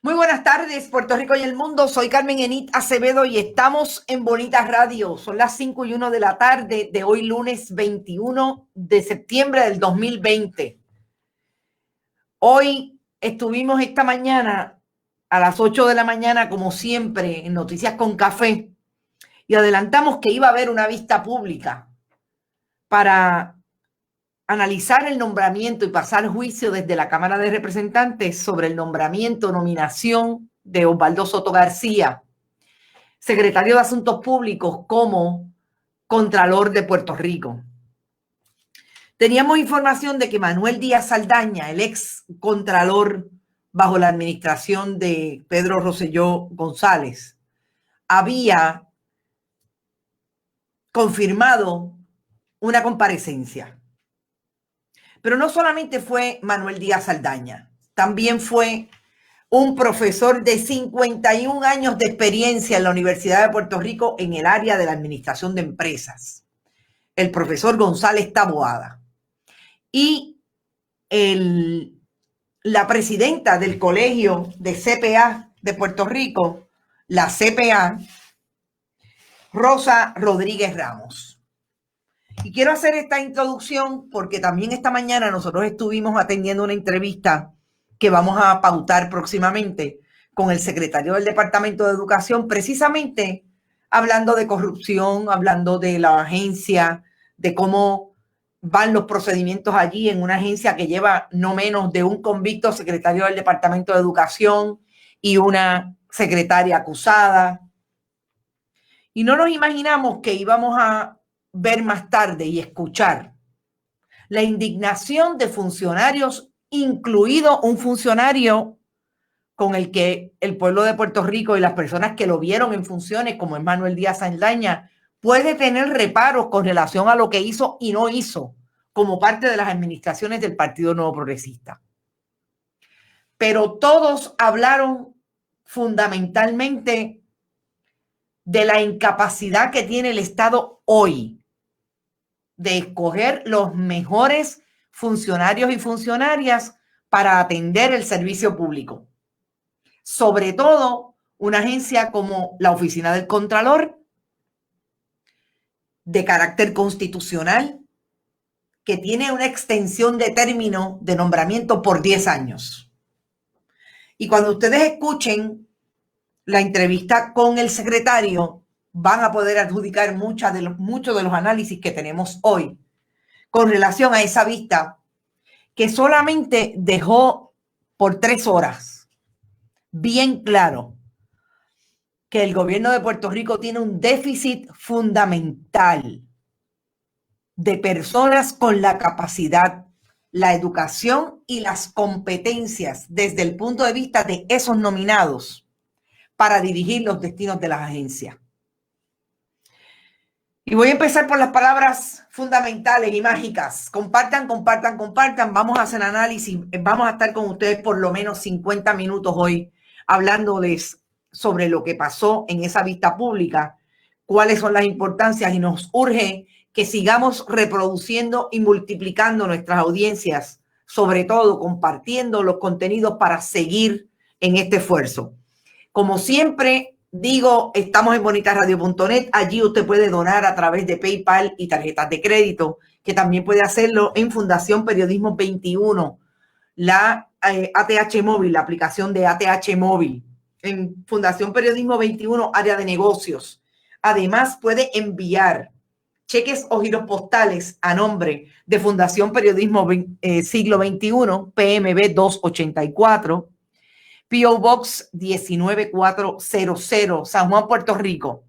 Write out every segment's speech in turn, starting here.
Muy buenas tardes, Puerto Rico y el mundo. Soy Carmen Enit Acevedo y estamos en Bonita Radio. Son las 5:01 de la tarde de hoy, lunes 21 de septiembre del 2020. Hoy estuvimos esta mañana a las 8 de la mañana, como siempre, en Noticias con Café, y adelantamos que iba a haber una vista pública para analizar el nombramiento y pasar juicio desde la Cámara de Representantes sobre el nominación de Osvaldo Soto García, secretario de Asuntos Públicos, como Contralor de Puerto Rico. Teníamos información de que Manuel Díaz Saldaña, el ex Contralor bajo la administración de Pedro Rosselló González, había confirmado una comparecencia. Pero no solamente fue Manuel Díaz Saldaña, también fue un profesor de 51 años de experiencia en la Universidad de Puerto Rico en el área de la administración de empresas, el profesor González Taboada. Y la presidenta del Colegio de CPA de Puerto Rico, la CPA, Rosa Rodríguez Ramos. Y quiero hacer esta introducción porque también esta mañana nosotros estuvimos atendiendo una entrevista que vamos a pautar próximamente con el secretario del Departamento de Educación, precisamente hablando de corrupción, hablando de la agencia, de cómo van los procedimientos allí en una agencia que lleva no menos de un convicto secretario del Departamento de Educación y una secretaria acusada. Y no nos imaginamos que íbamos a ver más tarde y escuchar la indignación de funcionarios, incluido un funcionario con el que el pueblo de Puerto Rico y las personas que lo vieron en funciones, como es Manuel Díaz Saldaña, puede tener reparos con relación a lo que hizo y no hizo como parte de las administraciones del Partido Nuevo Progresista. Pero todos hablaron fundamentalmente de la incapacidad que tiene el Estado hoy de escoger los mejores funcionarios y funcionarias para atender el servicio público. Sobre todo una agencia como la Oficina del Contralor, de carácter constitucional, que tiene una extensión de término de nombramiento por 10 años. Y cuando ustedes escuchen la entrevista con el secretario, van a poder adjudicar muchos de los análisis que tenemos hoy con relación a esa vista que solamente dejó por 3 horas bien claro que el gobierno de Puerto Rico tiene un déficit fundamental de personas con la capacidad, la educación y las competencias desde el punto de vista de esos nominados para dirigir los destinos de las agencias. Y voy a empezar por las palabras fundamentales y mágicas. Compartan, compartan, compartan. Vamos a hacer análisis. Vamos a estar con ustedes por lo menos 50 minutos hoy hablándoles sobre lo que pasó en esa vista pública, cuáles son las importancias, y nos urge que sigamos reproduciendo y multiplicando nuestras audiencias, sobre todo compartiendo los contenidos para seguir en este esfuerzo. Como siempre digo, estamos en bonitaradio.net. Allí usted puede donar a través de PayPal y tarjetas de crédito, que también puede hacerlo en Fundación Periodismo 21, la ATH Móvil, la aplicación de ATH Móvil, en Fundación Periodismo 21, área de negocios. Además, puede enviar cheques o giros postales a nombre de Fundación Periodismo Siglo XXI, PMB 284, P.O. Box 19400, San Juan, Puerto Rico,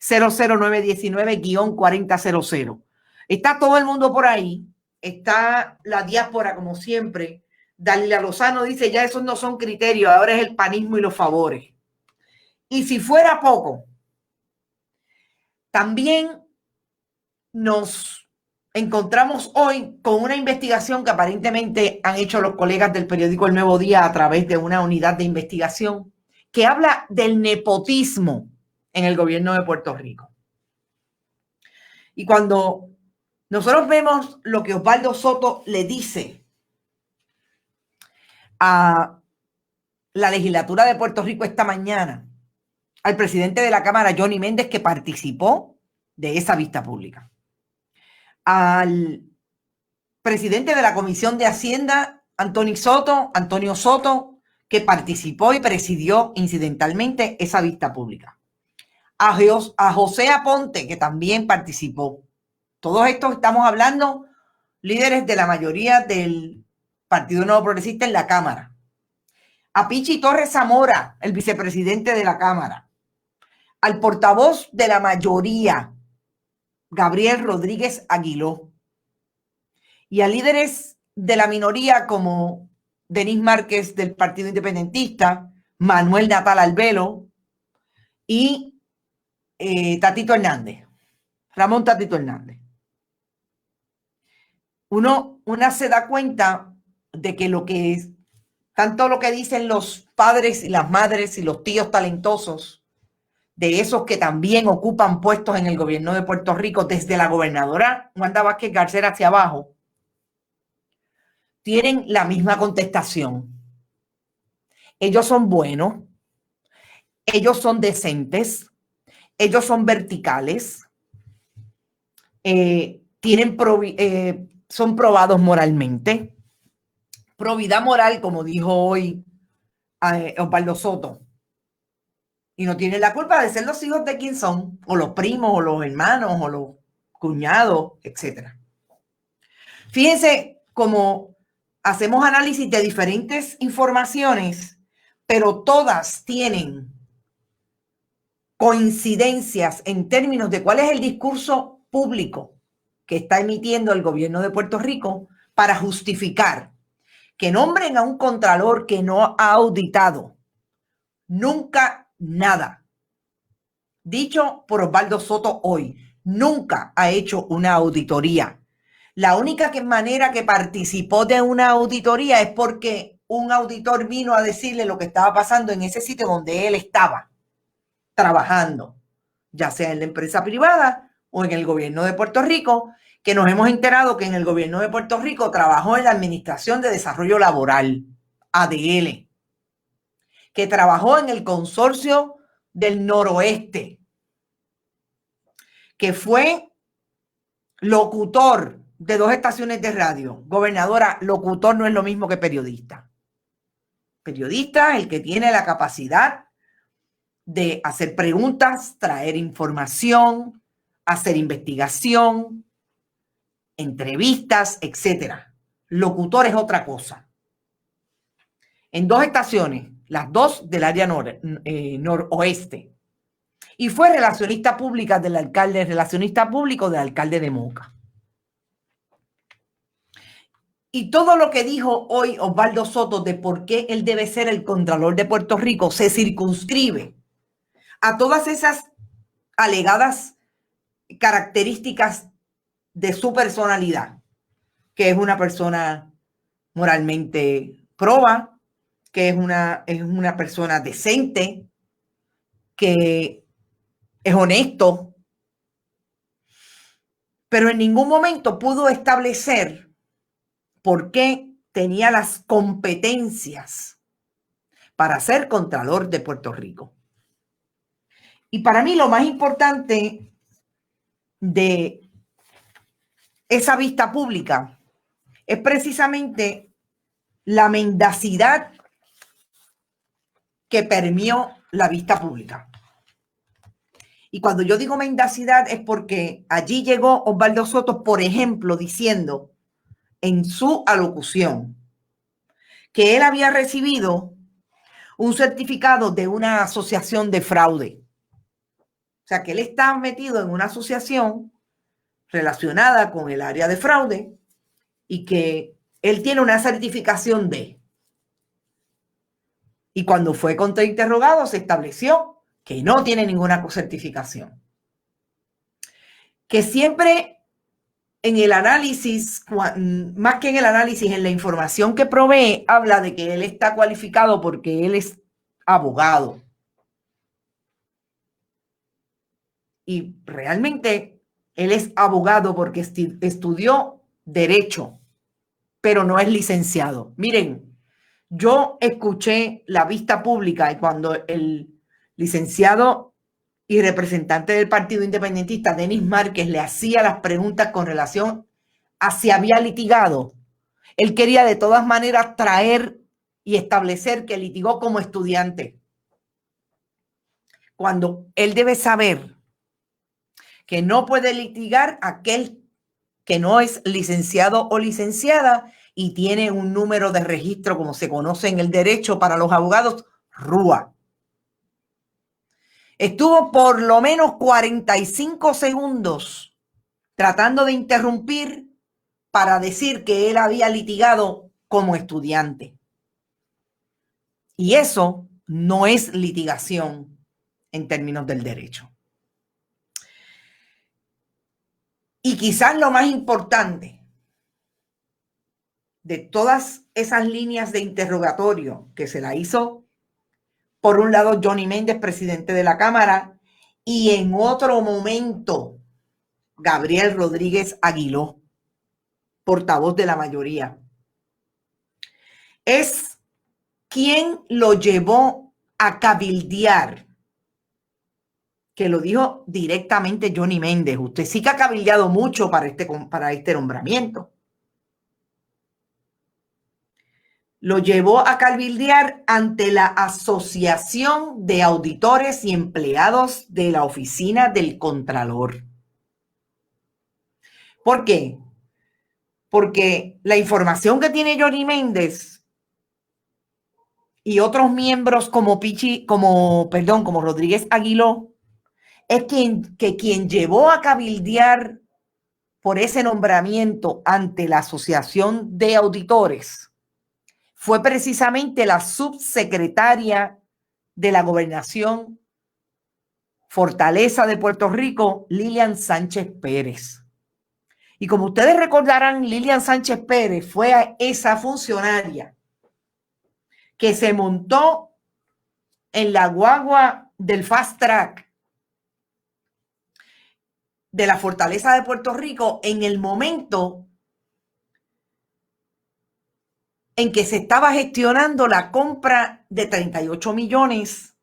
00919-4000. Está todo el mundo por ahí. Está la diáspora, como siempre. Dalila Lozano dice, ya esos no son criterios, ahora es el panismo y los favores. Y si fuera poco, también nos encontramos hoy con una investigación que aparentemente han hecho los colegas del periódico El Nuevo Día a través de una unidad de investigación que habla del nepotismo en el gobierno de Puerto Rico. Y cuando nosotros vemos lo que Osvaldo Soto le dice a la legislatura de Puerto Rico esta mañana al presidente de la Cámara, Johnny Méndez, que participó de esa vista pública, al presidente de la Comisión de Hacienda, Antonio Soto, que participó y presidió incidentalmente esa vista pública, a José Aponte, que también participó. Todos estos estamos hablando líderes de la mayoría del Partido Nuevo Progresista en la Cámara. A Pichi Torres Zamora, el vicepresidente de la Cámara. Al portavoz de la mayoría, Gabriel Rodríguez Aguiló. Y a líderes de la minoría como Denis Márquez del Partido Independentista, Manuel Natal Albelo y Tatito Hernández, Ramón Tatito Hernández. Una se da cuenta de que tanto lo que dicen los padres y las madres y los tíos talentosos, de esos que también ocupan puestos en el gobierno de Puerto Rico, desde la gobernadora Wanda Vázquez Garcet hacia abajo, tienen la misma contestación. Ellos son buenos, ellos son decentes, ellos son verticales, son probados moralmente. Probidad moral, como dijo hoy Osvaldo Soto. Y no tienen la culpa de ser los hijos de quien son, o los primos, o los hermanos, o los cuñados, etc. Fíjense cómo hacemos análisis de diferentes informaciones, pero todas tienen coincidencias en términos de cuál es el discurso público que está emitiendo el gobierno de Puerto Rico para justificar que nombren a un contralor que no ha auditado nunca nada. Dicho por Osvaldo Soto hoy, nunca ha hecho una auditoría. La única manera que participó de una auditoría es porque un auditor vino a decirle lo que estaba pasando en ese sitio donde él estaba trabajando, ya sea en la empresa privada o en el gobierno de Puerto Rico, que nos hemos enterado que en el gobierno de Puerto Rico trabajó en la Administración de Desarrollo Laboral, ADL, que trabajó en el Consorcio del Noroeste, que fue locutor de 2 estaciones de radio. Gobernadora, locutor no es lo mismo que periodista. Periodista es el que tiene la capacidad de hacer preguntas, traer información, hacer investigación, entrevistas, etcétera. Locutor es otra cosa. En 2 estaciones, las 2 del área noroeste. Y fue relacionista público del alcalde de Moca. Y todo lo que dijo hoy Osvaldo Soto de por qué él debe ser el Contralor de Puerto Rico se circunscribe a todas esas alegadas características de su personalidad, que es una persona moralmente proba, que es una persona decente, que es honesto, pero en ningún momento pudo establecer por qué tenía las competencias para ser Contralor de Puerto Rico. Y para mí lo más importante de esa vista pública es precisamente la mendacidad que permeó la vista pública. Y cuando yo digo mendacidad es porque allí llegó Osvaldo Soto, por ejemplo, diciendo en su alocución que él había recibido un certificado de una asociación de fraude. O sea, que él está metido en una asociación relacionada con el área de fraude y que él tiene una certificación de. Y cuando fue contrainterrogado se estableció que no tiene ninguna certificación. Que siempre en el análisis, más que en el análisis, en la información que provee, habla de que él está cualificado porque él es abogado. Y realmente él es abogado porque estudió Derecho, pero no es licenciado. Miren, Yo escuché la vista pública y cuando el licenciado y representante del Partido Independentista, Denis Márquez, le hacía las preguntas con relación a si había litigado, él quería de todas maneras traer y establecer que litigó como estudiante. Cuando él debe saber que no puede litigar aquel que no es licenciado o licenciada y tiene un número de registro, como se conoce en el derecho para los abogados, RUA. Estuvo por lo menos 45 segundos tratando de interrumpir para decir que él había litigado como estudiante. Y eso no es litigación en términos del derecho. Y quizás lo más importante de todas esas líneas de interrogatorio que se la hizo, por un lado, Johnny Méndez, presidente de la Cámara, y en otro momento, Gabriel Rodríguez Aguiló, portavoz de la mayoría, es quien lo llevó a cabildear, que lo dijo directamente Johnny Méndez. Usted sí que ha cabildeado mucho para este nombramiento. Lo llevó a cabildear ante la Asociación de Auditores y Empleados de la Oficina del Contralor. ¿Por qué? Porque la información que tiene Johnny Méndez y otros miembros como Rodríguez Aguiló, es que quien llevó a cabildear por ese nombramiento ante la Asociación de Auditores fue precisamente la subsecretaria de la Gobernación Fortaleza de Puerto Rico, Lilian Sánchez Pérez. Y como ustedes recordarán, Lilian Sánchez Pérez fue esa funcionaria que se montó en la guagua del Fast Track de la Fortaleza de Puerto Rico en el momento en que se estaba gestionando la compra de 38 millones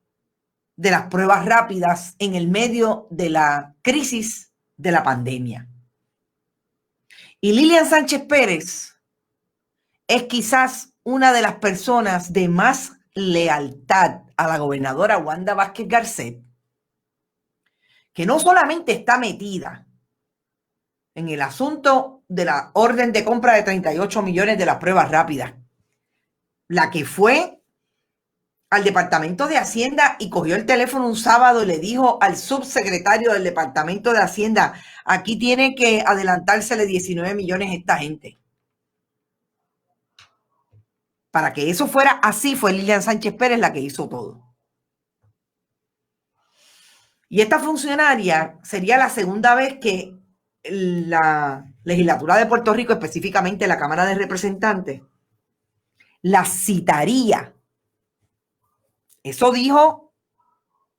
de las pruebas rápidas en el medio de la crisis de la pandemia. Y Lilian Sánchez Pérez es quizás una de las personas de más lealtad a la gobernadora Wanda Vázquez Garcet, que no solamente está metida en el asunto de la orden de compra de 38 millones de las pruebas rápidas, la que fue al Departamento de Hacienda y cogió el teléfono un sábado y le dijo al subsecretario del Departamento de Hacienda, aquí tiene que adelantársele 19 millones a esta gente. Para que eso fuera así, fue Lilian Sánchez Pérez la que hizo todo. Y esta funcionaria sería la segunda vez que la legislatura de Puerto Rico, específicamente la Cámara de Representantes, la citaría. Eso dijo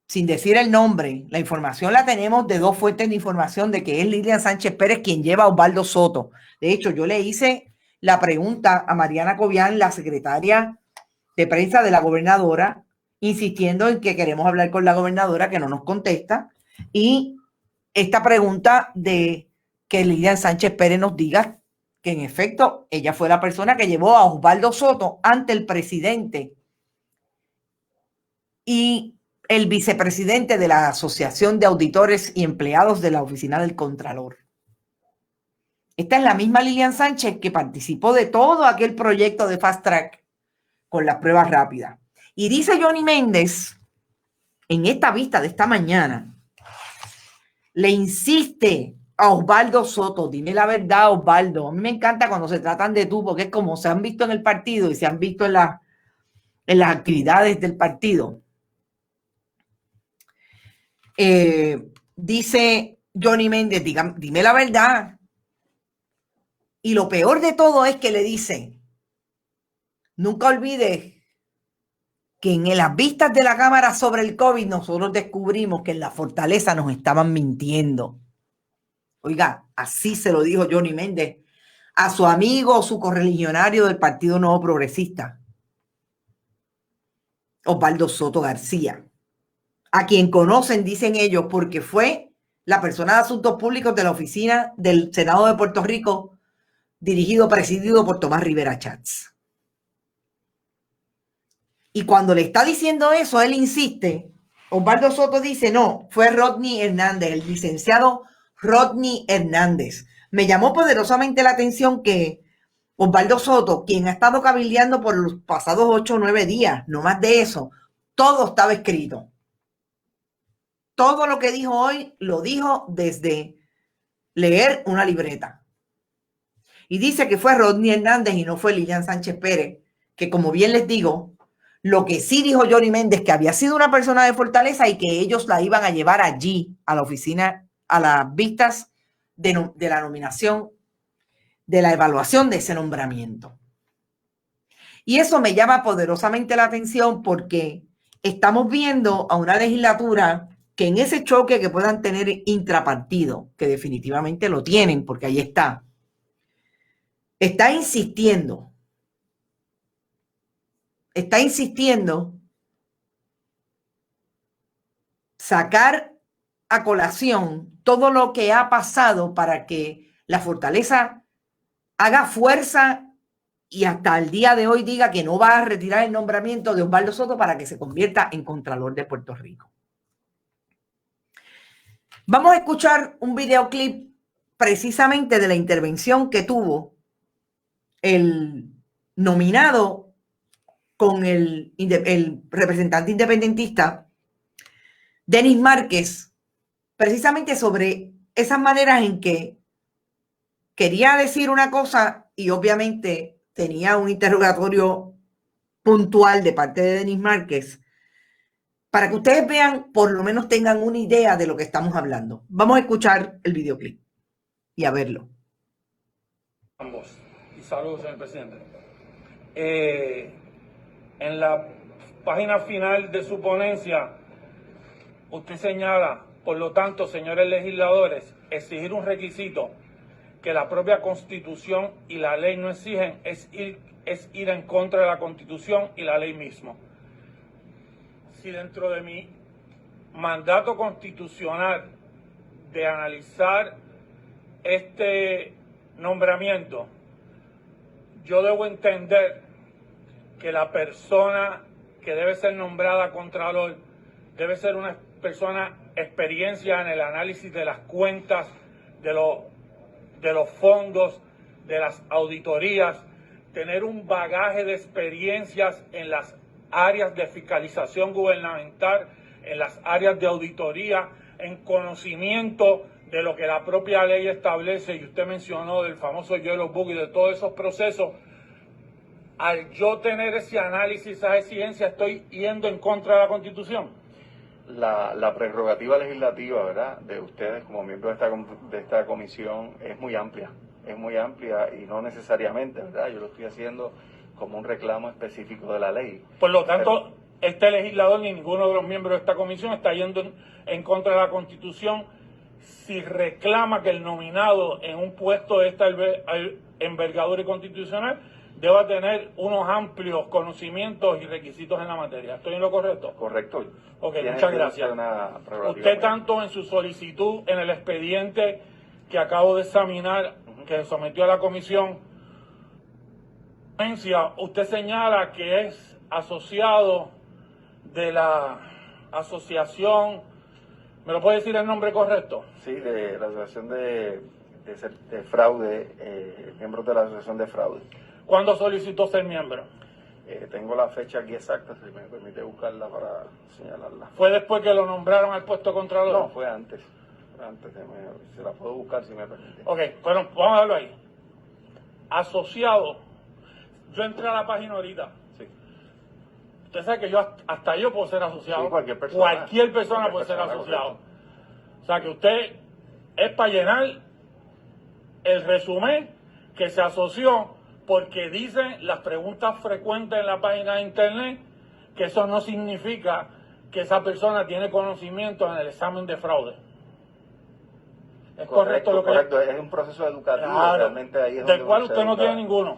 sin decir el nombre. La información la tenemos de dos fuentes de información de que es Lilian Sánchez Pérez quien lleva a Osvaldo Soto. De hecho, yo le hice la pregunta a Mariana Cobian, la secretaria de prensa de la gobernadora, insistiendo en que queremos hablar con la gobernadora, que no nos contesta. Y esta pregunta de que Lilian Sánchez Pérez nos diga que en efecto ella fue la persona que llevó a Osvaldo Soto ante el presidente y el vicepresidente de la Asociación de Auditores y Empleados de la Oficina del Contralor. Esta es la misma Lilian Sánchez que participó de todo aquel proyecto de Fast Track con las pruebas rápidas. Y dice Johnny Méndez, en esta vista de esta mañana, le insiste a Osvaldo Soto, dime la verdad, Osvaldo. A mí me encanta cuando se tratan de tú, porque es como se han visto en el partido y se han visto en las actividades del partido. Dice Johnny Méndez, dime la verdad. Y lo peor de todo es que le dice, nunca olvides que en las vistas de la Cámara sobre el COVID nosotros descubrimos que en la Fortaleza nos estaban mintiendo. Oiga, así se lo dijo Johnny Méndez a su amigo, su correligionario del Partido Nuevo Progresista. Osvaldo Soto García, a quien conocen, dicen ellos, porque fue la persona de Asuntos Públicos de la oficina del Senado de Puerto Rico, presidido por Tomás Rivera Chats. Y cuando le está diciendo eso, él insiste. Osvaldo Soto dice, no, fue Rodney Hernández, el licenciado Rodney Hernández. Me llamó poderosamente la atención que Osvaldo Soto, quien ha estado cabildeando por los pasados 8 o 9 días, no más de eso, todo estaba escrito. Todo lo que dijo hoy lo dijo desde leer una libreta. Y dice que fue Rodney Hernández y no fue Lilian Sánchez Pérez, que como bien les digo, lo que sí dijo Johnny Méndez, que había sido una persona de Fortaleza y que ellos la iban a llevar allí, a la oficina, a las vistas de la nominación, de la evaluación de ese nombramiento. Y eso me llama poderosamente la atención porque estamos viendo a una legislatura que en ese choque que puedan tener intrapartido, que definitivamente lo tienen porque ahí está insistiendo sacar a colación todo lo que ha pasado para que la Fortaleza haga fuerza y hasta el día de hoy diga que no va a retirar el nombramiento de Osvaldo Soto para que se convierta en Contralor de Puerto Rico. Vamos a escuchar un videoclip precisamente de la intervención que tuvo el nominado con el representante independentista Denis Márquez, precisamente sobre esas maneras en que quería decir una cosa y obviamente tenía un interrogatorio puntual de parte de Denis Márquez, para que ustedes vean, por lo menos tengan una idea de lo que estamos hablando. Vamos a escuchar el videoclip y a verlo. Ambos. Y saludos, señor presidente. En la página final de su ponencia, usted señala, por lo tanto, señores legisladores, exigir un requisito que la propia Constitución y la ley no exigen es ir en contra de la Constitución y la ley mismo. Si dentro de mi mandato constitucional de analizar este nombramiento, yo debo entender que la persona que debe ser nombrada Contralor debe ser una persona experiencia en el análisis de las cuentas, de los fondos, de las auditorías, tener un bagaje de experiencias en las áreas de fiscalización gubernamental, en las áreas de auditoría, en conocimiento de lo que la propia ley establece, y usted mencionó del famoso Yellow Book y de todos esos procesos. Al yo tener ese análisis, esa exigencia, estoy yendo en contra de la Constitución. La prerrogativa legislativa, ¿verdad?, de ustedes como miembros de esta comisión es muy amplia y no necesariamente, ¿verdad? Yo lo estoy haciendo como un reclamo específico de la ley. Por lo tanto, este legislador ni ninguno de los miembros de esta comisión está yendo en contra de la Constitución si reclama que el nominado en un puesto de esta envergadura y constitucional deba tener unos amplios conocimientos y requisitos en la materia. ¿Estoy en lo correcto? Correcto. Ok, muchas gracias. Usted tanto en su solicitud, en el expediente que acabo de examinar, que sometió a la comisión, usted señala que es asociado de la asociación, ¿me lo puede decir el nombre correcto? Sí, de la asociación de fraude, miembros de la asociación de fraude. ¿Cuándo solicitó ser miembro? Tengo la fecha aquí exacta, si me permite buscarla para señalarla. ¿Fue después que lo nombraron al puesto de Contralor? No, fue antes. Se la puedo buscar si me permite. Ok, bueno, vamos a verlo ahí. Asociado. Yo entré a la página ahorita. Sí. Usted sabe que hasta yo puedo ser asociado. Sí, cualquier persona puede ser asociado. Correcto. O sea que usted es para llenar el resumen que se asoció, porque dicen las preguntas frecuentes en la página de internet que eso no significa que esa persona tiene conocimiento en el examen de fraude. ¿Es correcto lo que correcto, es un proceso educativo, claro, realmente ahí es del donde cual usted no tiene ninguno.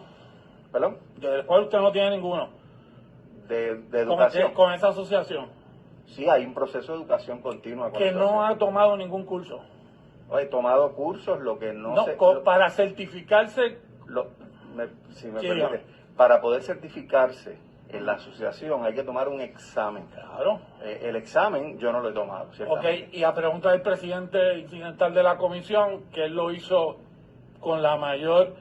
¿Perdón? Del cual usted no tiene ninguno. de educación. Con esa asociación. Sí, hay un proceso de educación continua. Que no ha tomado ningún curso. He tomado cursos, lo que no sé... Para certificarse... si me permite, para poder certificarse en la asociación hay que tomar un examen. Claro. El examen yo no lo he tomado. Ok, y a pregunta del presidente incidental de la comisión, que él lo hizo con la mayor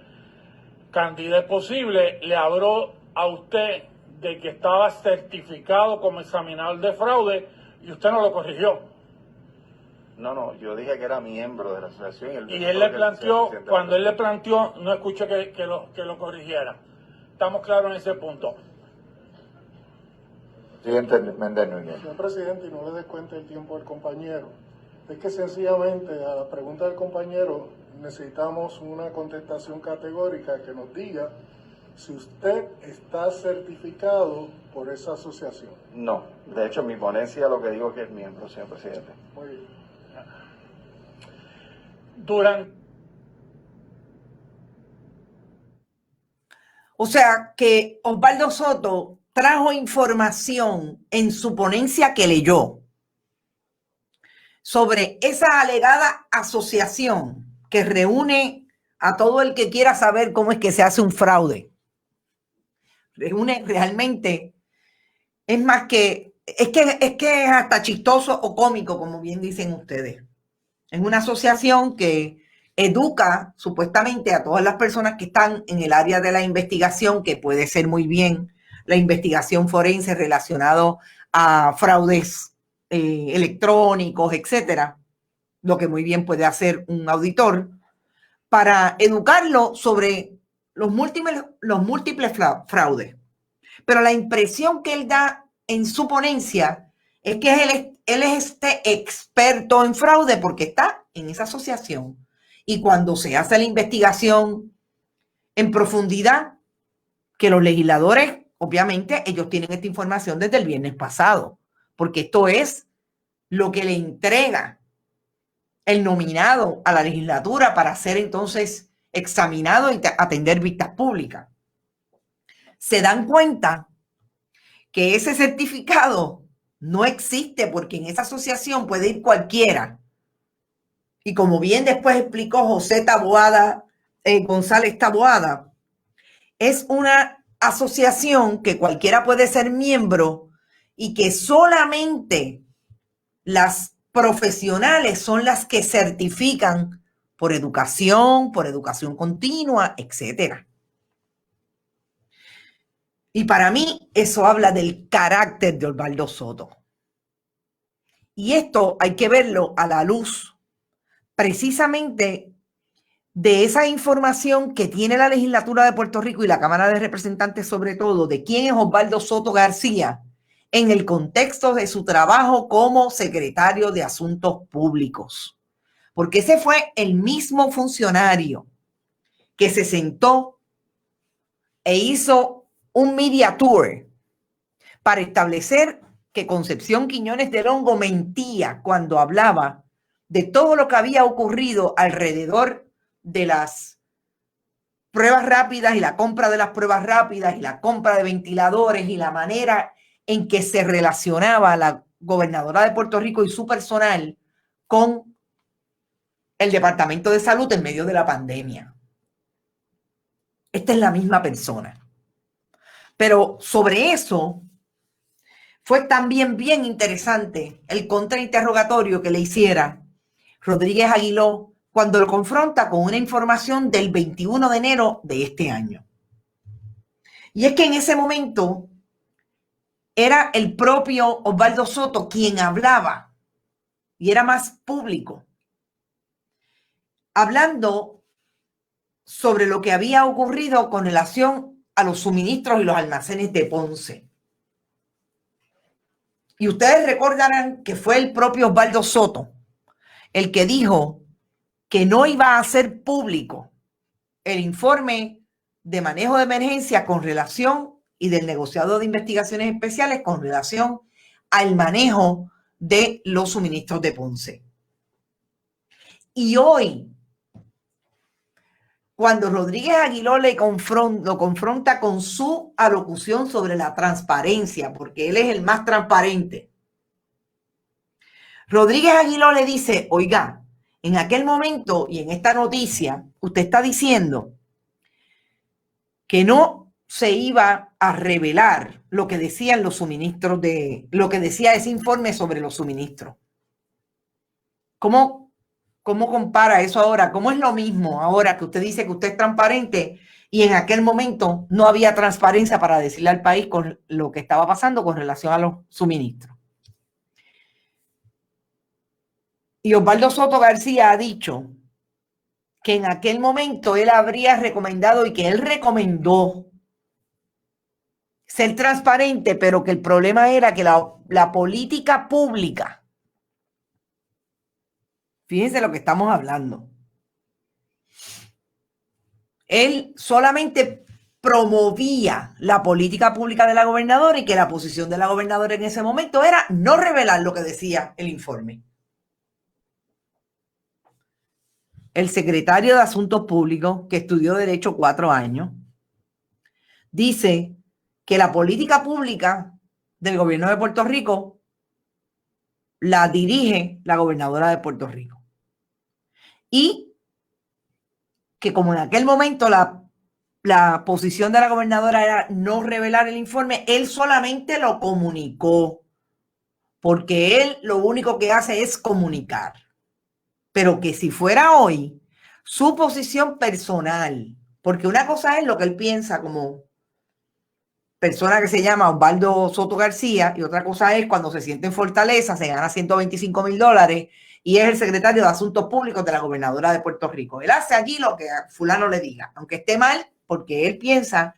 cantidad posible, le habló a usted de que estaba certificado como examinador de fraude y usted no lo corrigió. No, yo dije que era miembro de la asociación. Y él le planteó, cuando él le planteó, no escuché que lo corrigiera. Estamos claros en ese punto. Presidente Méndez Núñez. Señor presidente, y no le descuente el tiempo al compañero. Es que sencillamente a la pregunta del compañero necesitamos una contestación categórica que nos diga si usted está certificado por esa asociación. No, de hecho en mi ponencia lo que digo es que es miembro, señor presidente. Muy bien. O sea que Osvaldo Soto trajo información en su ponencia que leyó sobre esa alegada asociación que reúne a todo el que quiera saber cómo es que se hace un fraude. Reúne realmente, es más que, es que es hasta chistoso o cómico, como bien dicen ustedes. Es una asociación que educa supuestamente a todas las personas que están en el área de la investigación, que puede ser muy bien la investigación forense relacionado a fraudes electrónicos, etcétera, lo que muy bien puede hacer un auditor, para educarlo sobre los múltiples fraudes. Pero la impresión que él da en su ponencia es que él es este experto en fraude porque está en esa asociación. Y cuando se hace la investigación en profundidad, que los legisladores, obviamente, ellos tienen esta información desde el viernes pasado, porque esto es lo que le entrega el nominado a la legislatura para ser entonces examinado y atender vistas públicas. Se dan cuenta que ese certificado no existe porque en esa asociación puede ir cualquiera. Y como bien después explicó José Taboada, González Taboada, es una asociación que cualquiera puede ser miembro y que solamente las profesionales son las que certifican por educación continua, etcétera. Y para mí eso habla del carácter de Osvaldo Soto. Y esto hay que verlo a la luz precisamente de esa información que tiene la legislatura de Puerto Rico y la Cámara de Representantes, sobre todo, de quién es Osvaldo Soto García en el contexto de su trabajo como secretario de Asuntos Públicos. Porque ese fue el mismo funcionario que se sentó e hizo un media tour para establecer que Concepción Quiñones del Hongo mentía cuando hablaba de todo lo que había ocurrido alrededor de las pruebas rápidas y la compra de las pruebas rápidas y la compra de ventiladores y la manera en que se relacionaba la gobernadora de Puerto Rico y su personal con el Departamento de Salud en medio de la pandemia. Esta es la misma persona. Pero sobre eso fue también bien interesante el contrainterrogatorio que le hiciera Rodríguez Aguiló cuando lo confronta con una información del 21 de enero de este año. Y es que en ese momento era el propio Osvaldo Soto quien hablaba y era más público, hablando sobre lo que había ocurrido con relación a los suministros y los almacenes de Ponce. Y ustedes recordarán que fue el propio Osvaldo Soto el que dijo que no iba a hacer público el informe de manejo de emergencia con relación y del negociado de investigaciones especiales con relación al manejo de los suministros de Ponce. Y hoy cuando Rodríguez Aguiló lo confronta con su alocución sobre la transparencia, porque él es el más transparente. Rodríguez Aguiló le dice, oiga, en aquel momento y en esta noticia, usted está diciendo que no se iba a revelar lo que decían los suministros lo que decía ese informe sobre los suministros. ¿Cómo compara eso ahora? ¿Cómo es lo mismo ahora que usted dice que usted es transparente y en aquel momento no había transparencia para decirle al país con lo que estaba pasando con relación a los suministros? Y Osvaldo Soto García ha dicho que en aquel momento él habría recomendado y que él recomendó ser transparente, pero que el problema era que la política pública, fíjense lo que estamos hablando, él solamente promovía la política pública de la gobernadora y que la posición de la gobernadora en ese momento era no revelar lo que decía el informe. El secretario de Asuntos Públicos, que estudió Derecho 4 años, dice que la política pública del gobierno de Puerto Rico la dirige la gobernadora de Puerto Rico. Y que como en aquel momento la posición de la gobernadora era no revelar el informe, él solamente lo comunicó, porque él lo único que hace es comunicar. Pero que si fuera hoy, su posición personal, porque una cosa es lo que él piensa como persona que se llama Osvaldo Soto García y otra cosa es cuando se siente en Fortaleza, se gana $125,000 y es el secretario de Asuntos Públicos de la gobernadora de Puerto Rico. Él hace allí lo que a fulano le diga, aunque esté mal, porque él piensa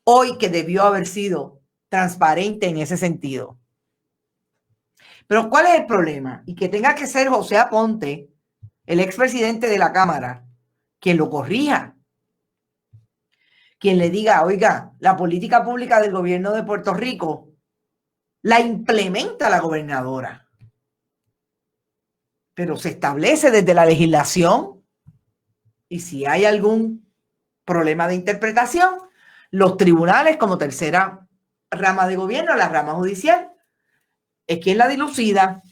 hoy que debió haber sido transparente en ese sentido. Pero ¿cuál es el problema? Y que tenga que ser José Aponte, el expresidente de la Cámara, quien lo corrija. Quien le diga, oiga, la política pública del gobierno de Puerto Rico la implementa la gobernadora. Pero se establece desde la legislación y si hay algún problema de interpretación, los tribunales como tercera rama de gobierno, la rama judicial, es quien la dilucida.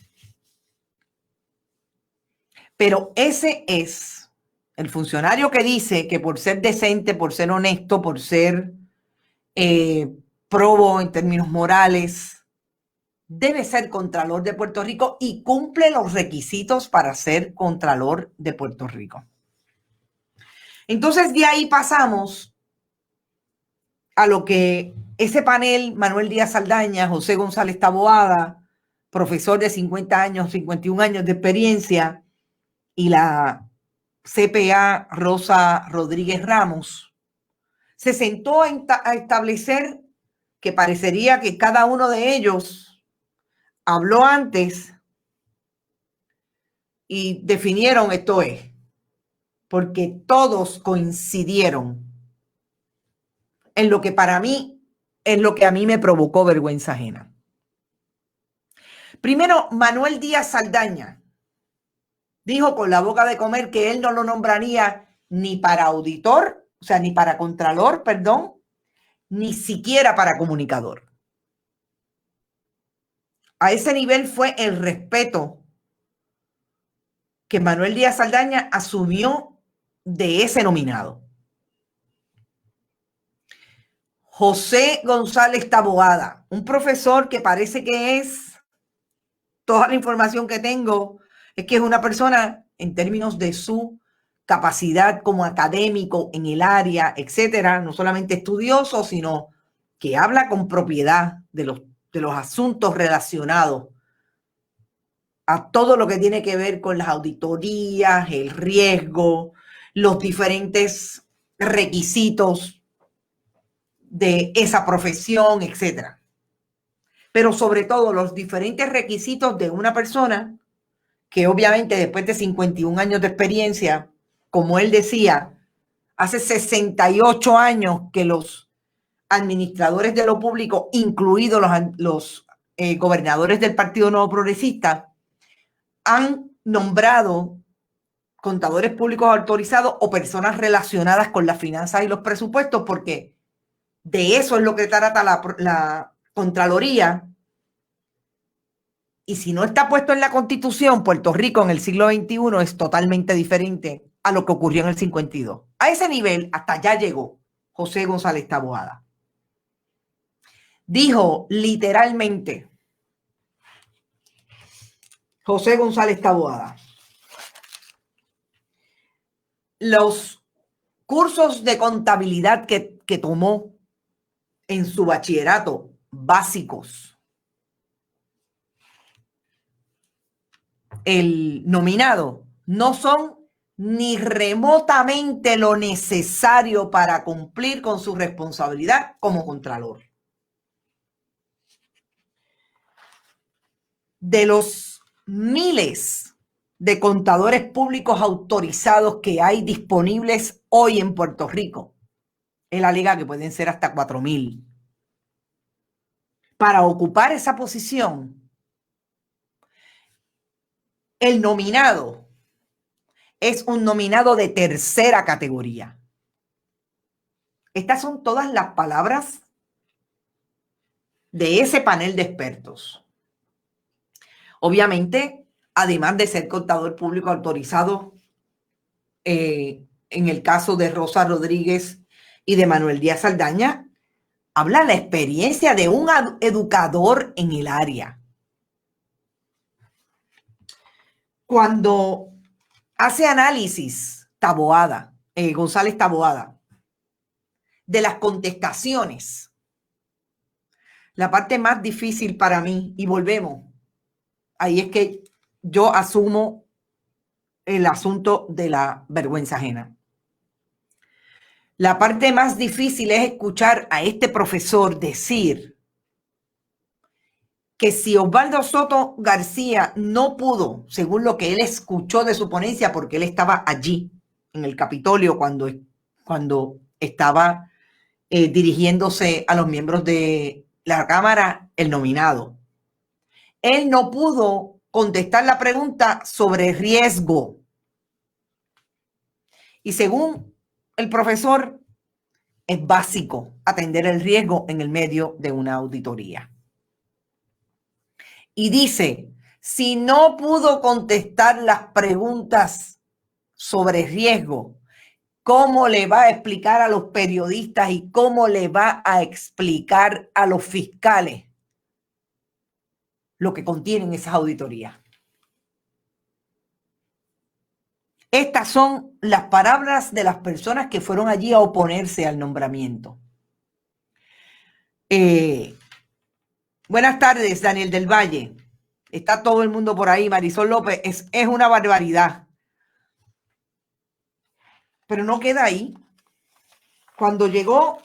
Pero ese es el funcionario que dice que por ser decente, por ser honesto, por ser probo en términos morales, debe ser Contralor de Puerto Rico y cumple los requisitos para ser Contralor de Puerto Rico. Entonces de ahí pasamos a lo que ese panel, Manuel Díaz Saldaña, José González Taboada, profesor de 50 años, 51 años de experiencia, y la CPA Rosa Rodríguez Ramos, se sentó a establecer que parecería que cada uno de ellos habló antes y definieron esto es, porque todos coincidieron en lo que para mí es lo que a mí me provocó vergüenza ajena. Primero, Manuel Díaz Saldaña dijo con la boca de comer que él no lo nombraría ni para auditor, o sea, ni para contralor, perdón, ni siquiera para comunicador. A ese nivel fue el respeto que Manuel Díaz Saldaña asumió de ese nominado. José González Taboada, un profesor que parece que es, toda la información que tengo, es que es una persona en términos de su capacidad como académico en el área, etcétera, no solamente estudioso, sino que habla con propiedad de los asuntos relacionados a todo lo que tiene que ver con las auditorías, el riesgo, los diferentes requisitos de esa profesión, etcétera. Pero sobre todo los diferentes requisitos de una persona que obviamente después de 51 años de experiencia, como él decía, hace 68 años que los administradores de lo público, incluidos los gobernadores del Partido Nuevo Progresista, han nombrado contadores públicos autorizados o personas relacionadas con las finanzas y los presupuestos, porque de eso es lo que trata la Contraloría. Y si no está puesto en la Constitución, Puerto Rico en el siglo XXI es totalmente diferente a lo que ocurrió en el 52. A ese nivel, hasta allá llegó José González Taboada. Dijo literalmente José González Taboada: los cursos de contabilidad que tomó en su bachillerato básicos, el nominado, no son ni remotamente lo necesario para cumplir con su responsabilidad como contralor. De los miles de contadores públicos autorizados que hay disponibles hoy en Puerto Rico, él alega que pueden ser hasta 4,000. Para ocupar esa posición, el nominado es un nominado de tercera categoría. Estas son todas las palabras de ese panel de expertos. Obviamente, además de ser contador público autorizado, en el caso de Rosa Rodríguez y de Manuel Díaz Saldaña, habla la experiencia de un educador en el área. Cuando hace análisis González Taboada, de las contestaciones, la parte más difícil para mí, y volvemos, ahí es que yo asumo el asunto de la vergüenza ajena. La parte más difícil es escuchar a este profesor decir que si Osvaldo Soto García no pudo, según lo que él escuchó de su ponencia, porque él estaba allí en el Capitolio cuando estaba dirigiéndose a los miembros de la Cámara, el nominado, él no pudo contestar la pregunta sobre riesgo. Y según el profesor, es básico atender el riesgo en el medio de una auditoría. Y dice, si no pudo contestar las preguntas sobre riesgo, ¿cómo le va a explicar a los periodistas y cómo le va a explicar a los fiscales lo que contienen esas auditorías? Estas son las palabras de las personas que fueron allí a oponerse al nombramiento. Buenas tardes, Daniel del Valle. Está todo el mundo por ahí. Marisol López, es una barbaridad. Pero no queda ahí. Cuando llegó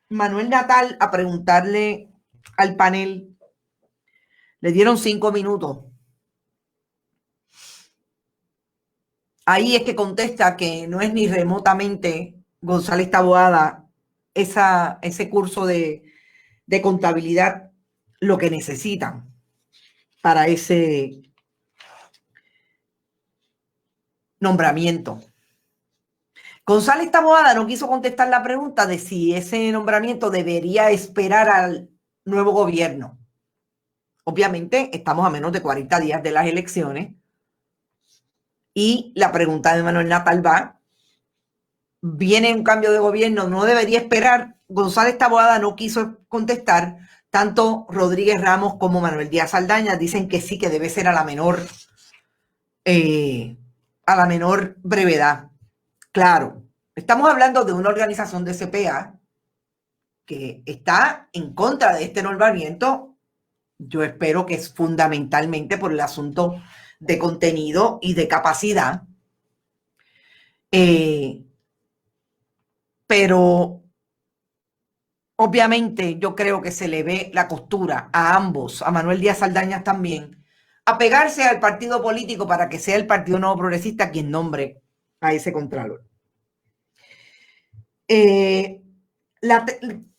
Manuel Natal a preguntarle al panel, le dieron 5 minutos. Ahí es que contesta que no es ni remotamente González Taboada ese curso de contabilidad lo que necesitan para ese nombramiento. González Taboada no quiso contestar la pregunta de si ese nombramiento debería esperar al nuevo gobierno. Obviamente estamos a menos de 40 días de las elecciones y la pregunta de Manuel Natal va, viene un cambio de gobierno, no debería esperar. González Taboada no quiso contestar. Tanto Rodríguez Ramos como Manuel Díaz Saldaña dicen que sí, que debe ser a la menor brevedad. Claro, estamos hablando de una organización de CPA que está en contra de este nombramiento. Yo espero que es fundamentalmente por el asunto de contenido y de capacidad. Pero obviamente yo creo que se le ve la costura a ambos, a Manuel Díaz Saldaña también, a pegarse al partido político para que sea el Partido Nuevo Progresista quien nombre a ese contralor. ¿Qué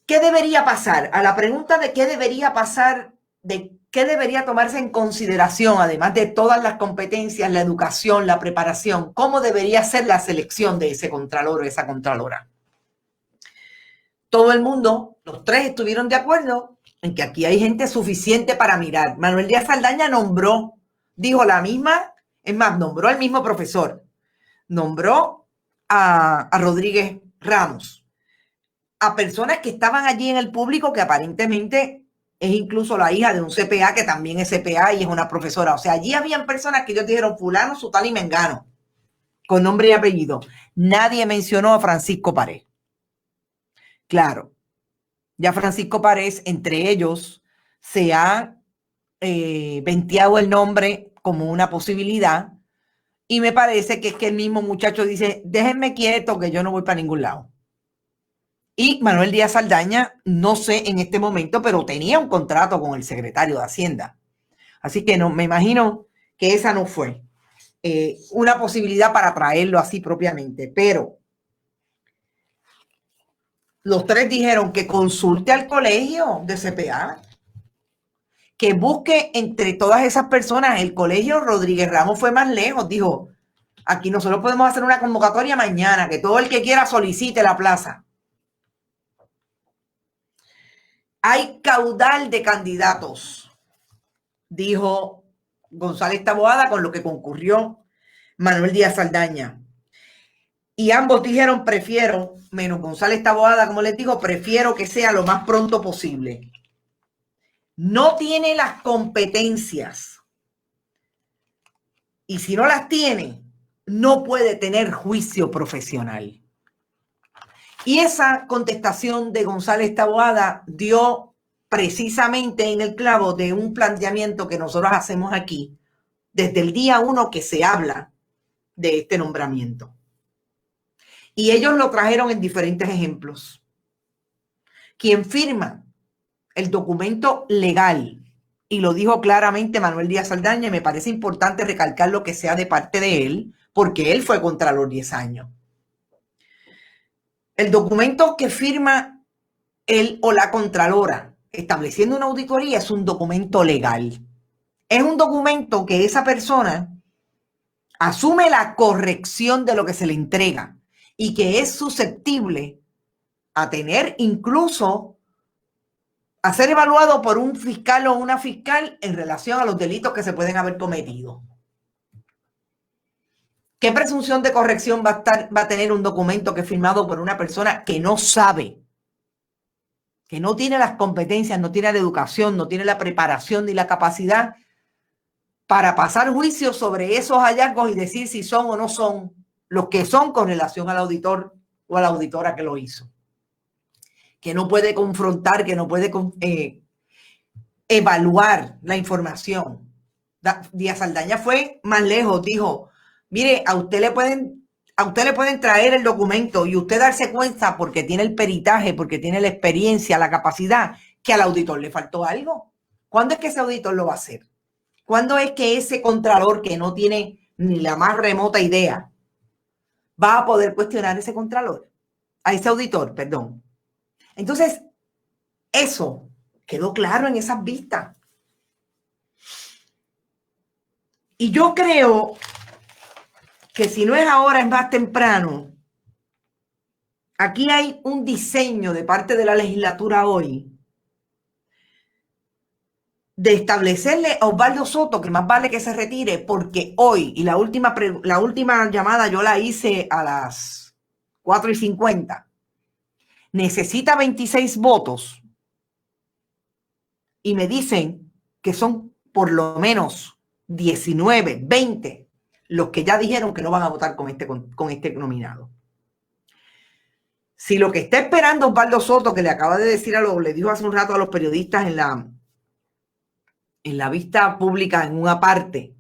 debería pasar? A la pregunta de qué debería pasar, de ¿qué debería tomarse en consideración, además de todas las competencias, la educación, la preparación? ¿Cómo debería ser la selección de ese contralor o esa contralora? Todo el mundo, los tres estuvieron de acuerdo en que aquí hay gente suficiente para mirar. Manuel Díaz Saldaña nombró, dijo la misma, es más, nombró al mismo profesor, nombró a Rodríguez Ramos, a personas que estaban allí en el público, que aparentemente es incluso la hija de un CPA que también es CPA y es una profesora. O sea, allí habían personas que ellos dijeron fulano, sutano y mengano, con nombre y apellido. Nadie mencionó a Francisco Párez. Claro, ya Francisco Párez, entre ellos, se ha venteado el nombre como una posibilidad y me parece que es que el mismo muchacho dice, déjenme quieto que yo no voy para ningún lado. Y Manuel Díaz Saldaña, no sé en este momento, pero tenía un contrato con el secretario de Hacienda. Así que no, me imagino que esa no fue una posibilidad para traerlo así propiamente, pero los tres dijeron que consulte al colegio de CPA, que busque entre todas esas personas. El colegio Rodríguez Ramos fue más lejos, dijo, aquí nosotros podemos hacer una convocatoria mañana, que todo el que quiera solicite la plaza. Hay caudal de candidatos, dijo González Taboada, con lo que concurrió Manuel Díaz Saldaña. Y ambos dijeron, prefiero, menos González Taboada, como les digo, prefiero que sea lo más pronto posible. No tiene las competencias. Y si no las tiene, no puede tener juicio profesional. Y esa contestación de González Taboada dio precisamente en el clavo de un planteamiento que nosotros hacemos aquí desde el día 1 que se habla de este nombramiento. Y ellos lo trajeron en diferentes ejemplos. Quien firma el documento legal, y lo dijo claramente Manuel Díaz Saldaña, y me parece importante recalcar lo que sea de parte de él, porque él fue contralor 10 años. El documento que firma él o la contralora estableciendo una auditoría es un documento legal. Es un documento que esa persona asume la corrección de lo que se le entrega y que es susceptible a tener incluso a ser evaluado por un fiscal o una fiscal en relación a los delitos que se pueden haber cometido. ¿Qué presunción de corrección va a tener un documento que es firmado por una persona que no sabe, que no tiene las competencias, no tiene la educación, no tiene la preparación ni la capacidad para pasar juicio sobre esos hallazgos y decir si son o no son los que son con relación al auditor o a la auditora que lo hizo? Que no puede confrontar, que no puede evaluar la información. Díaz Saldaña fue más lejos, dijo, mire, a usted le pueden traer el documento y usted darse cuenta porque tiene el peritaje, porque tiene la experiencia, la capacidad, que al auditor le faltó algo. ¿Cuándo es que ese auditor lo va a hacer? ¿Cuándo es que ese contralor que no tiene ni la más remota idea va a poder cuestionar a ese contralor? A ese auditor, perdón. Entonces, eso quedó claro en esas vistas. Y yo creo que si no es ahora, es más temprano. Aquí hay un diseño de parte de la legislatura hoy de establecerle a Osvaldo Soto que más vale que se retire, porque hoy, y la última llamada yo la hice a las 4:50, necesita 26 votos y me dicen que son por lo menos 19, 20 los que ya dijeron que no van a votar con este nominado. Si lo que está esperando Osvaldo Soto, que le acaba de decir le dijo hace un rato a los periodistas en la vista pública, en una parte,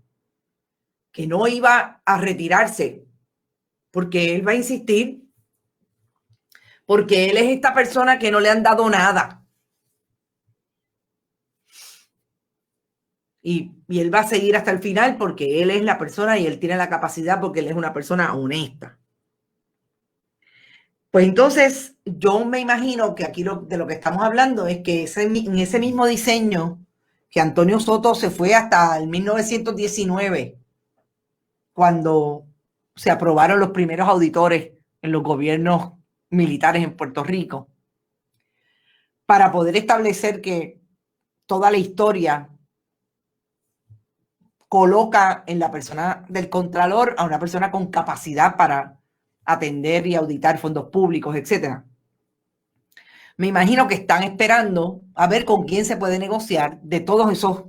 que no iba a retirarse, porque él va a insistir, porque él es esta persona que no le han dado nada. Y él va a seguir hasta el final porque él es la persona y él tiene la capacidad porque él es una persona honesta. Pues entonces yo me imagino que aquí de lo que estamos hablando es que en ese mismo diseño que Antonio Soto se fue hasta el 1919, cuando se aprobaron los primeros auditores en los gobiernos militares en Puerto Rico, para poder establecer que toda la historia coloca en la persona del Contralor a una persona con capacidad para atender y auditar fondos públicos, etc. Me imagino que están esperando a ver con quién se puede negociar de todos esos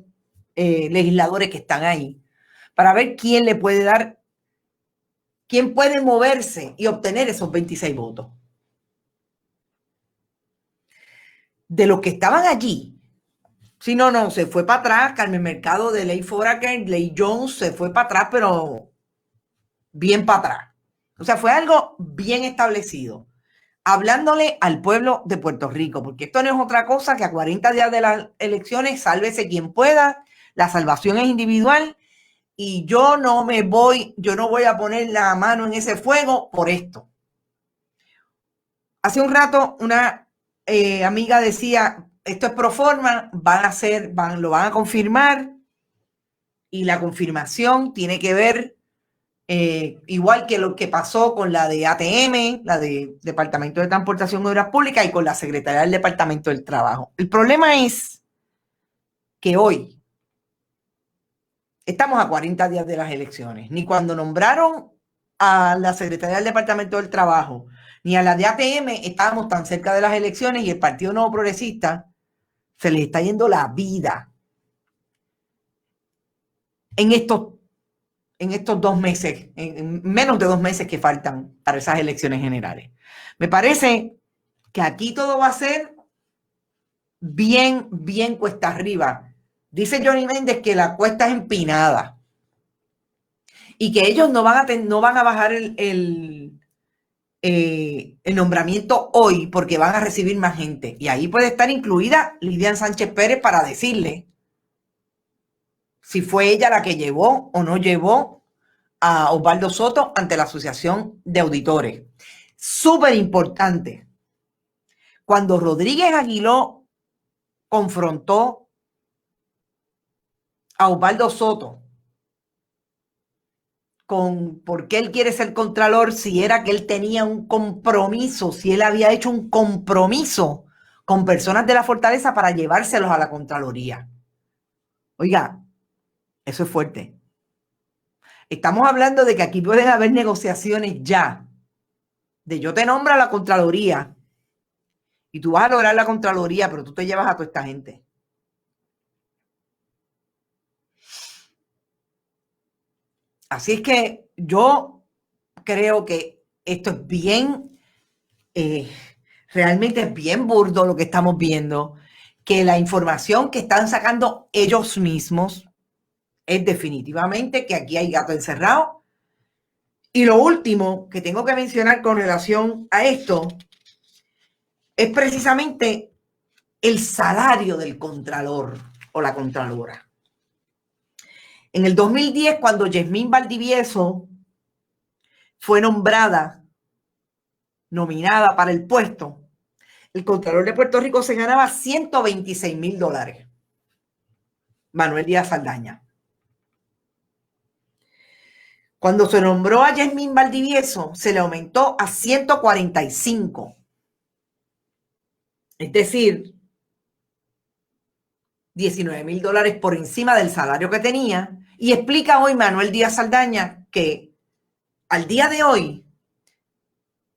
legisladores que están ahí, para ver quién le puede dar, quién puede moverse y obtener esos 26 votos. De los que estaban allí, sí, no, se fue para atrás. Carmen Mercado de Ley Foraker, Ley Jones se fue para atrás, pero bien para atrás. O sea, fue algo bien establecido, hablándole al pueblo de Puerto Rico, porque esto no es otra cosa que a 40 días de las elecciones, sálvese quien pueda, la salvación es individual y yo no voy a poner la mano en ese fuego por esto. Hace un rato una amiga decía, esto es pro forma, lo van a confirmar, y la confirmación tiene que ver igual que lo que pasó con la de ATM, la de Departamento de Transportación y Obras Públicas, y con la Secretaría del Departamento del Trabajo. El problema es que hoy estamos a 40 días de las elecciones. Ni cuando nombraron a la Secretaría del Departamento del Trabajo, ni a la de ATM estábamos tan cerca de las elecciones, y el Partido Nuevo Progresista se les está yendo la vida en estos 2 meses, en menos de 2 meses que faltan para esas elecciones generales. Me parece que aquí todo va a ser bien, bien cuesta arriba. Dice Johnny Méndez que la cuesta es empinada y que ellos no van a bajar el nombramiento hoy porque van a recibir más gente. Y ahí puede estar incluida Lidian Sánchez Pérez para decirle si fue ella la que llevó o no llevó a Osvaldo Soto ante la Asociación de Auditores. Súper importante. Cuando Rodríguez Aguiló confrontó a Osvaldo Soto con por qué él quiere ser contralor, si era que él tenía un compromiso, si él había hecho un compromiso con personas de la Fortaleza para llevárselos a la Contraloría. Oiga, eso es fuerte. Estamos hablando de que aquí pueden haber negociaciones ya, de yo te nombro a la Contraloría y tú vas a lograr la Contraloría, pero tú te llevas a toda esta gente. Así es que yo creo que esto es bien, realmente es bien burdo lo que estamos viendo, que la información que están sacando ellos mismos es definitivamente que aquí hay gato encerrado. Y lo último que tengo que mencionar con relación a esto es precisamente el salario del contralor o la contralora. En el 2010, cuando Yasmín Valdivieso fue nominada para el puesto, el Contralor de Puerto Rico se ganaba $126,000. Manuel Díaz Saldaña. Cuando se nombró a Yasmín Valdivieso, se le aumentó a 145. Es decir, $19,000 por encima del salario que tenía. Y explica hoy Manuel Díaz Saldaña que al día de hoy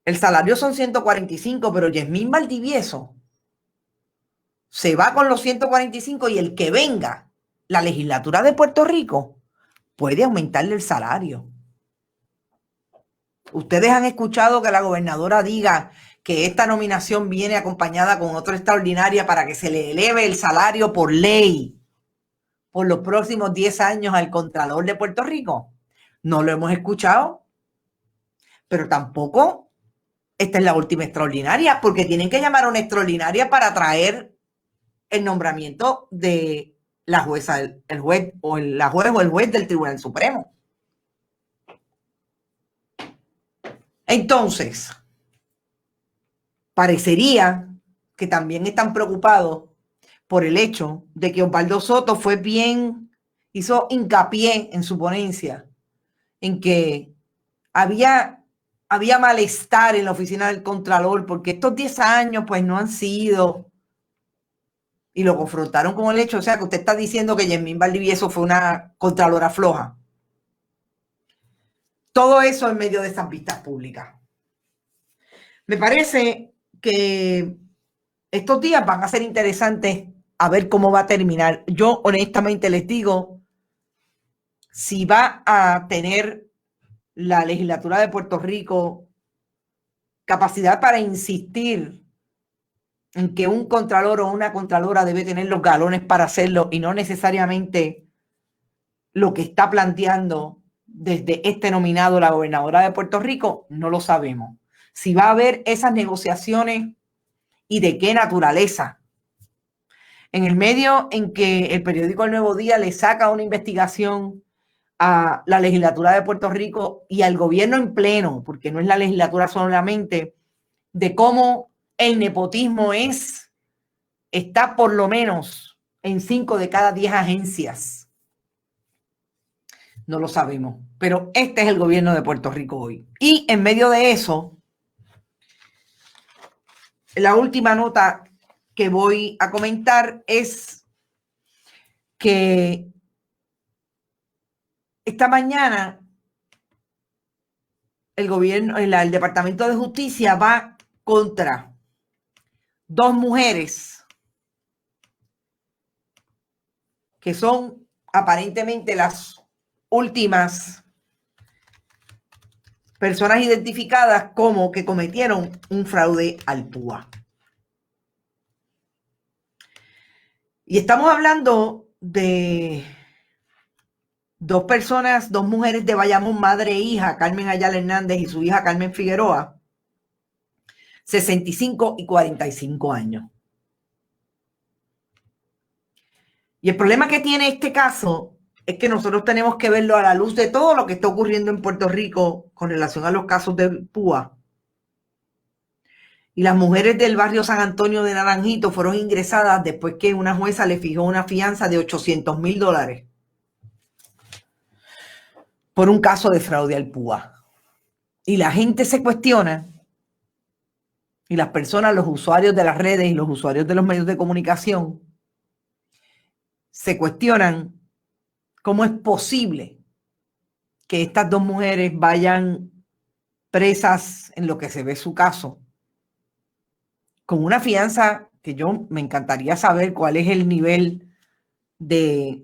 el salario son 145, pero Yasmín Valdivieso se va con los 145 y el que venga, la legislatura de Puerto Rico, puede aumentarle el salario. Ustedes han escuchado que la gobernadora diga que esta nominación viene acompañada con otra extraordinaria para que se le eleve el salario por ley por los próximos 10 años al Contralor de Puerto Rico. No lo hemos escuchado, pero tampoco esta es la última extraordinaria, porque tienen que llamar a una extraordinaria para traer el nombramiento de la jueza, el juez o la juez o el juez del Tribunal Supremo. Entonces, parecería que también están preocupados por el hecho de que Osvaldo Soto hizo hincapié en su ponencia en que había malestar en la oficina del Contralor porque estos 10 años pues no han sido, y lo confrontaron con el hecho, o sea, que usted está diciendo que Yasmín Valdivieso fue una Contralora floja. Todo eso en medio de estas vistas públicas. Me parece que estos días van a ser interesantes a ver cómo va a terminar. Yo honestamente les digo, si va a tener la legislatura de Puerto Rico capacidad para insistir en que un contralor o una contralora debe tener los galones para hacerlo y no necesariamente lo que está planteando desde este nominado la gobernadora de Puerto Rico, no lo sabemos. Si va a haber esas negociaciones y de qué naturaleza. En el medio en que el periódico El Nuevo Día le saca una investigación a la legislatura de Puerto Rico y al gobierno en pleno, porque no es la legislatura solamente, de cómo el nepotismo está por lo menos en 5 de cada 10 agencias. No lo sabemos, pero este es el gobierno de Puerto Rico hoy. Y en medio de eso, la última nota que voy a comentar es que esta mañana el Departamento de Justicia va contra 2 mujeres que son aparentemente las últimas personas identificadas como que cometieron un fraude al PUA. Y estamos hablando de 2 personas, 2 mujeres de Bayamón, madre e hija, Carmen Ayala Hernández y su hija Carmen Figueroa, 65 y 45 años. Y el problema que tiene este caso es que nosotros tenemos que verlo a la luz de todo lo que está ocurriendo en Puerto Rico con relación a los casos de PUA. Y las mujeres del barrio San Antonio de Naranjito fueron ingresadas después que una jueza le fijó una fianza de $800,000 por un caso de fraude al PUA. Y la gente se cuestiona, y las personas, los usuarios de las redes y los usuarios de los medios de comunicación, se cuestionan cómo es posible que estas 2 mujeres vayan presas en lo que se ve su caso, con una fianza que yo me encantaría saber cuál es el nivel de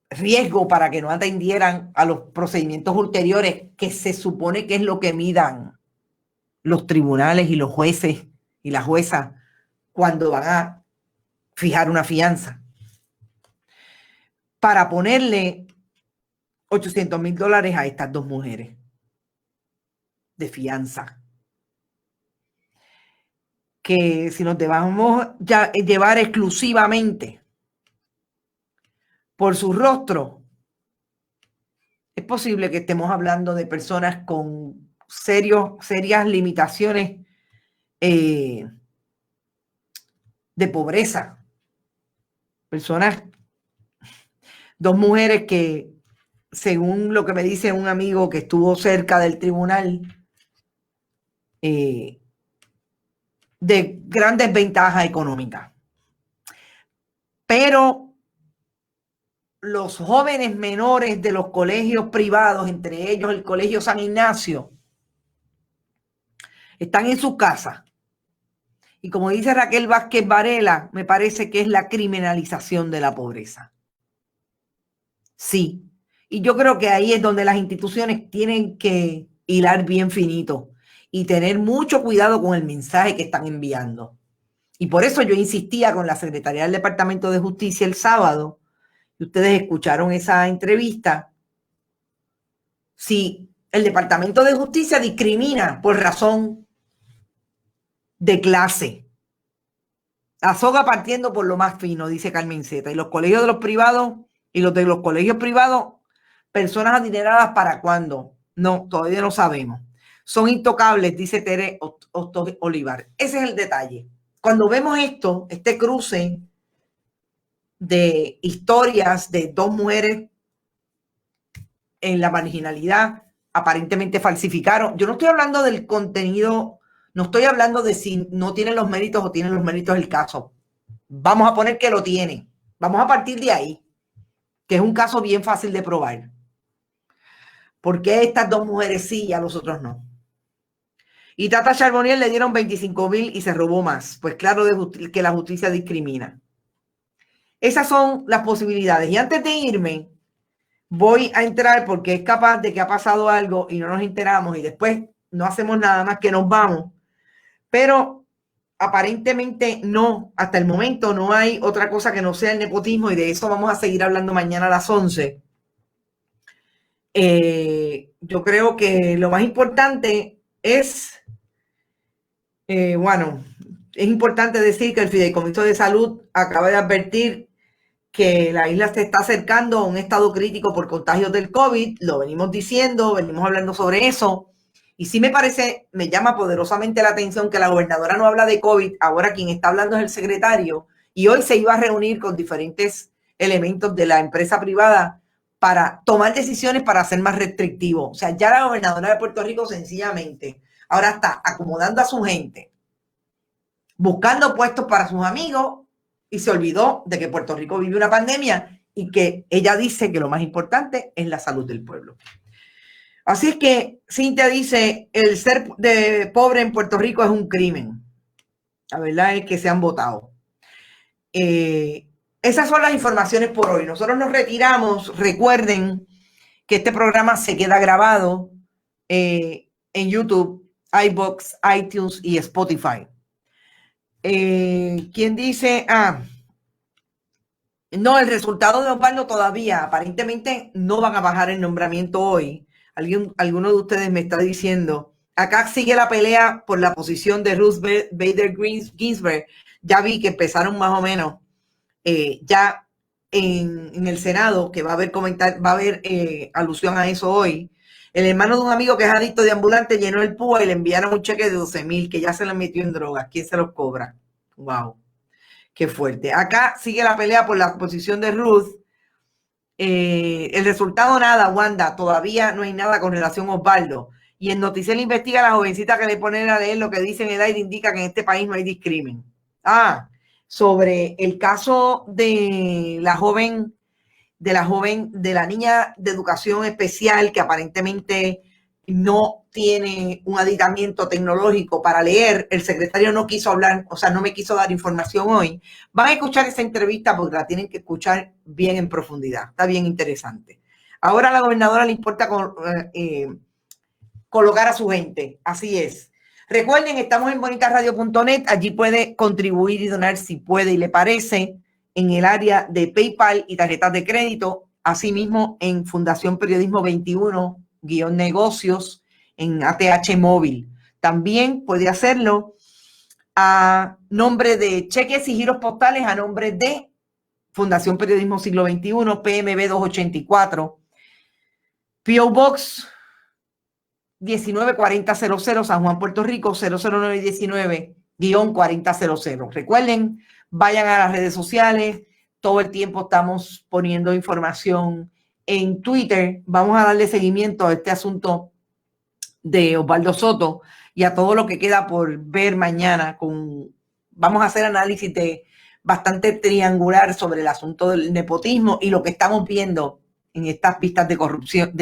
riesgo para que no atendieran a los procedimientos ulteriores, que se supone que es lo que midan los tribunales y los jueces y la jueza cuando van a fijar una fianza, para ponerle $800,000 a estas 2 mujeres de fianza. Que si nos debamos llevar exclusivamente por su rostro, es posible que estemos hablando de personas con serias limitaciones de pobreza. Personas, 2 mujeres que, según lo que me dice un amigo que estuvo cerca del tribunal, de gran desventaja económica. Pero los jóvenes menores de los colegios privados, entre ellos el Colegio San Ignacio, están en su casa. Y como dice Raquel Vázquez Varela, me parece que es la criminalización de la pobreza. Sí. Y yo creo que ahí es donde las instituciones tienen que hilar bien finito y tener mucho cuidado con el mensaje que están enviando. Y por eso yo insistía con la secretaria del Departamento de Justicia el sábado, y ustedes escucharon esa entrevista. Si el Departamento de Justicia discrimina por razón de clase, la soga partiendo por lo más fino, dice Carmen Zeta, y los colegios de los privados y los de los colegios privados, personas adineradas, ¿para cuándo? No, todavía no sabemos. Son intocables, dice Tere Olivar. Ese es el detalle. cuando vemos esto, este cruce de historias de dos mujeres en la marginalidad, aparentemente falsificaron. Yo no estoy hablando del contenido, no estoy hablando de si no tienen los méritos o tienen los méritos del caso. Vamos a poner que lo tiene. Vamos a partir de ahí, que es un caso bien fácil de probar. ¿Por qué estas dos mujeres sí y a los otros no? Y Tata Charbonnier le dieron 25,000 y se robó más. Pues claro que la justicia discrimina. Esas son las posibilidades. Y antes de irme, voy a entrar porque es capaz de que ha pasado algo y no nos enteramos y después no hacemos nada más que nos vamos. Pero aparentemente no, hasta el momento no hay otra cosa que no sea el nepotismo y de eso vamos a seguir hablando mañana a las 11. Yo creo que lo más importante es, bueno, es importante decir que el Fideicomiso de Salud acaba de advertir que la isla se está acercando a un estado crítico por contagios del COVID. Lo venimos diciendo, venimos hablando sobre eso. Y sí me llama poderosamente la atención que la gobernadora no habla de COVID. Ahora quien está hablando es el secretario. Y hoy se iba a reunir con diferentes elementos de la empresa privada para tomar decisiones para ser más restrictivo. O sea, ya la gobernadora de Puerto Rico sencillamente ahora está acomodando a su gente, buscando puestos para sus amigos y se olvidó de que Puerto Rico vive una pandemia y que ella dice que lo más importante es la salud del pueblo. Así es que Cintia dice, el ser de pobre en Puerto Rico es un crimen. La verdad es que se han votado. Esas son las informaciones por hoy. Nosotros nos retiramos. Recuerden que este programa se queda grabado en YouTube, iVoox, iTunes y Spotify. ¿Quién dice? No, el resultado de Osvaldo todavía. Aparentemente no van a bajar el nombramiento hoy. Alguno de ustedes me está diciendo. Acá sigue la pelea por la posición de Ruth Bader Ginsburg. Ya vi que empezaron más o menos ya en el Senado, que va a haber alusión a eso hoy. El hermano de un amigo que es adicto de ambulante llenó el púa y le enviaron un cheque de 12,000 que ya se le metió en drogas. ¿Quién se los cobra? Wow, qué fuerte. Acá sigue la pelea por la posición de Ruth. El resultado nada, Wanda, todavía no hay nada con relación a Osvaldo. Y en Noticiel investiga a la jovencita que le ponen a leer lo que dice en el aire, indica que en este país no hay discrimen. Sobre el caso de la niña de educación especial que aparentemente no tiene un aditamiento tecnológico para leer, el secretario no quiso hablar, o sea, no me quiso dar información hoy. Van a escuchar esa entrevista porque la tienen que escuchar bien en profundidad. Está bien interesante. Ahora a la gobernadora le importa colocar a su gente. Así es. Recuerden, estamos en bonitasradio.net. Allí puede contribuir y donar si puede y le parece en el área de PayPal y tarjetas de crédito. Asimismo, en Fundación Periodismo 21-Negocios en ATH Móvil. También puede hacerlo a nombre de cheques y giros postales a nombre de Fundación Periodismo Siglo XXI, PMB 284, P.O. Box 194000, San Juan, Puerto Rico, 00919-4000. Recuerden, vayan a las redes sociales. Todo el tiempo estamos poniendo información en Twitter. Vamos a darle seguimiento a este asunto de Osvaldo Soto y a todo lo que queda por ver mañana. Vamos a hacer análisis bastante triangular sobre el asunto del nepotismo y lo que estamos viendo en estas pistas de corrupción,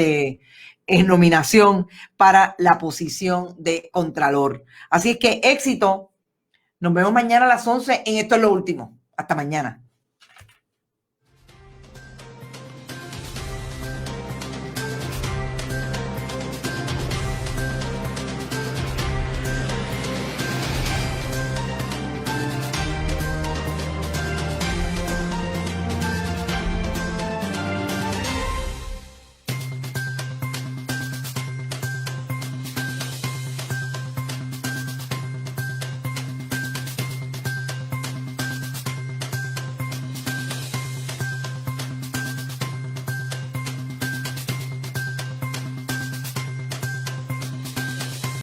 en nominación para la posición de Contralor. Así es que éxito. Nos vemos mañana a las 11 en Esto es lo Último. Hasta mañana.